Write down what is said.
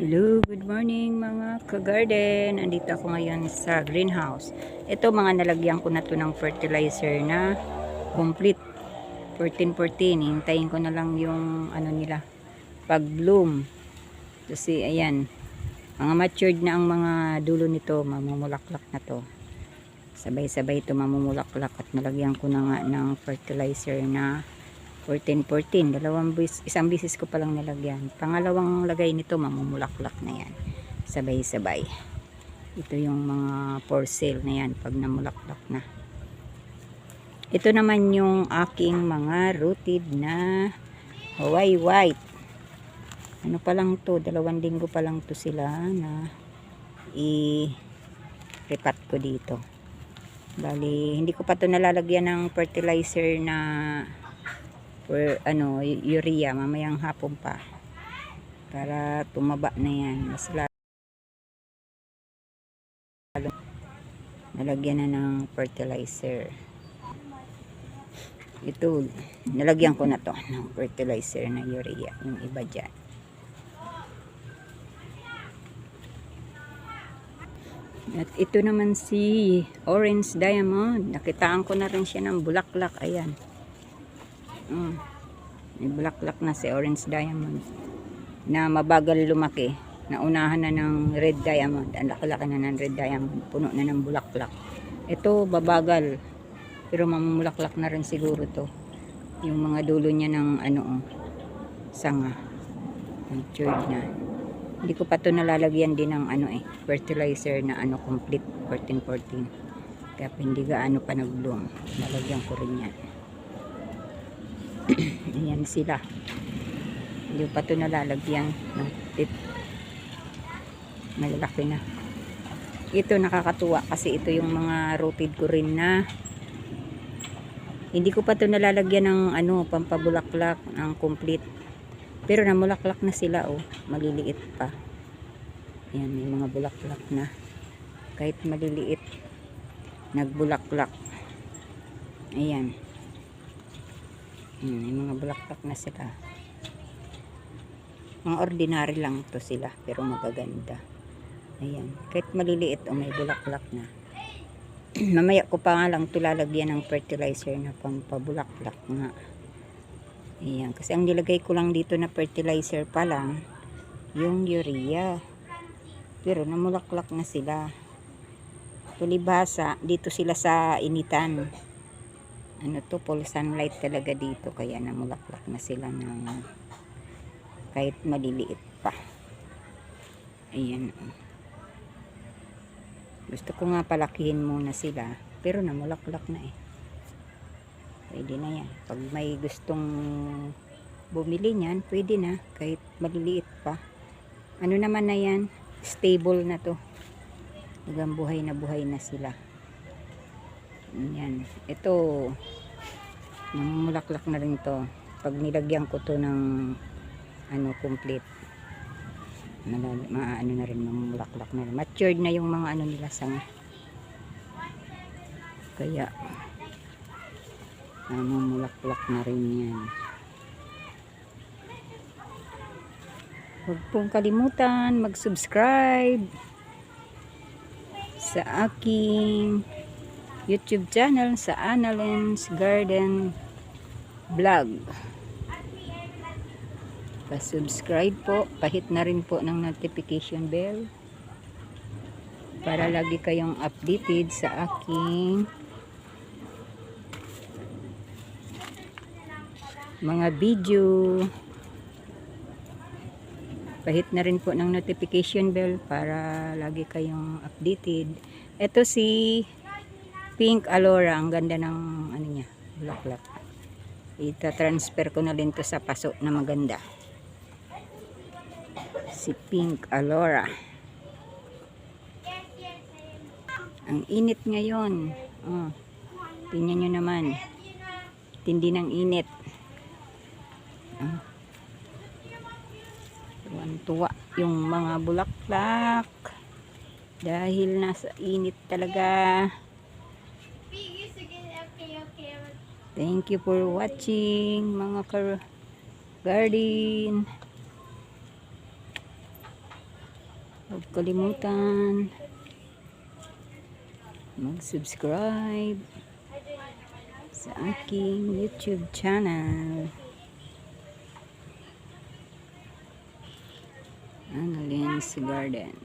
Hello, good morning mga ka-garden. Andito ako ngayon sa greenhouse. Ito mga nalagyan ko na to ng fertilizer na complete 14-14. Hintayin ko na lang yung ano nila pag-bloom. Kasi ayan, mga matured na ang mga dulo nito, mamumulaklak na to. Sabay-sabay ito mamumulaklak at nalagyan ko na nga ng fertilizer na 14-14, isang bisis ko palang nilagyan. Pangalawang lagay nito mamumulaklak na yan, sabay-sabay. Ito yung mga for sale na yan pag namulaklak na. Ito naman yung aking mga rooted na Hawaii white. Ano pa lang to, 2 linggo pa lang to sila na i-repat ko dito. Bali, hindi ko pa to nalalagyan ng fertilizer na urea, mamayang hapon pa para tumaba na yan. Mas lalo nalagyan na ng fertilizer. Ito, nalagyan ko na to ng fertilizer na urea, yung iba dyan. At ito naman si Orange Diamond, nakitaan ko na rin siya ng bulaklak. Ayan, may bulaklak na si Orange Diamond na mabagal lumaki. Naunahan na ng Red Diamond. Ang laki-laki na ng Red Diamond, puno na ng bulaklak. Ito babagal, pero mamumulaklak na rin siguro to. Yung mga dulo niya ng sanga, matured na. Hindi ko pa to nalalagyan din ng fertilizer na complete 14-14, kaya hindi gaano pa nag-bloom. Nalagyan ko rin yan. Ayan sila, hindi pa ito nalalagyan ng tip, malalaki na. Ito nakakatuwa kasi ito yung mga rooted ko rin na hindi ko pa ito nalalagyan ng pampabulaklak ng complete, pero namulaklak na sila. Maliliit pa. Ayan, may mga bulaklak na kahit maliliit, nagbulaklak. Ayan. May mga bulaklak na sila. Mga ordinary lang to sila, pero magaganda. Ayan, kahit maliliit may bulaklak na. Mamaya ko pa nga lang ito lalagyan ng fertilizer na pampabulaklak nga. Ayan, kasi ang nilagay ko lang dito na fertilizer pa lang yung urea, pero namulaklak na sila. Tulibhasa, dito sila sa initan. Full sunlight talaga dito, kaya namulaklak na sila ng kahit maliliit pa. Ayan. Gusto ko nga palakihin muna sila, pero namulaklak na pwede na yan. Pag may gustong bumili niyan, pwede na kahit maliliit pa. Ano naman na yan, stable na to. Hanggang buhay na sila. Yan. Ito, namulaklak na rin to. Pag nilagyan ko to ng complete, na rin, mamulaklak na rin. Matured na yung mga nila sanga. Kaya mamulaklak na rin yan. Huwag pong kalimutan mag-subscribe sa aking YouTube channel, sa Annalyn's Garden Vlog. Pa-subscribe po, pahit na rin po ng notification bell para lagi kayong updated sa aking mga video. Pahit na rin po ng notification bell para lagi kayong updated. Ito si Pink Alora, ang ganda ng niya, bulaklak. Ita-transfer ko na rin to sa paso na maganda. Si Pink Alora. Ang init ngayon. Tingnan nyo naman. Tindi ng init. Tuwa yung mga bulaklak dahil nasa init talaga. Thank you for watching mga garden. Huwag kalimutan mag-subscribe sa aking YouTube channel. Annalyn's Garden.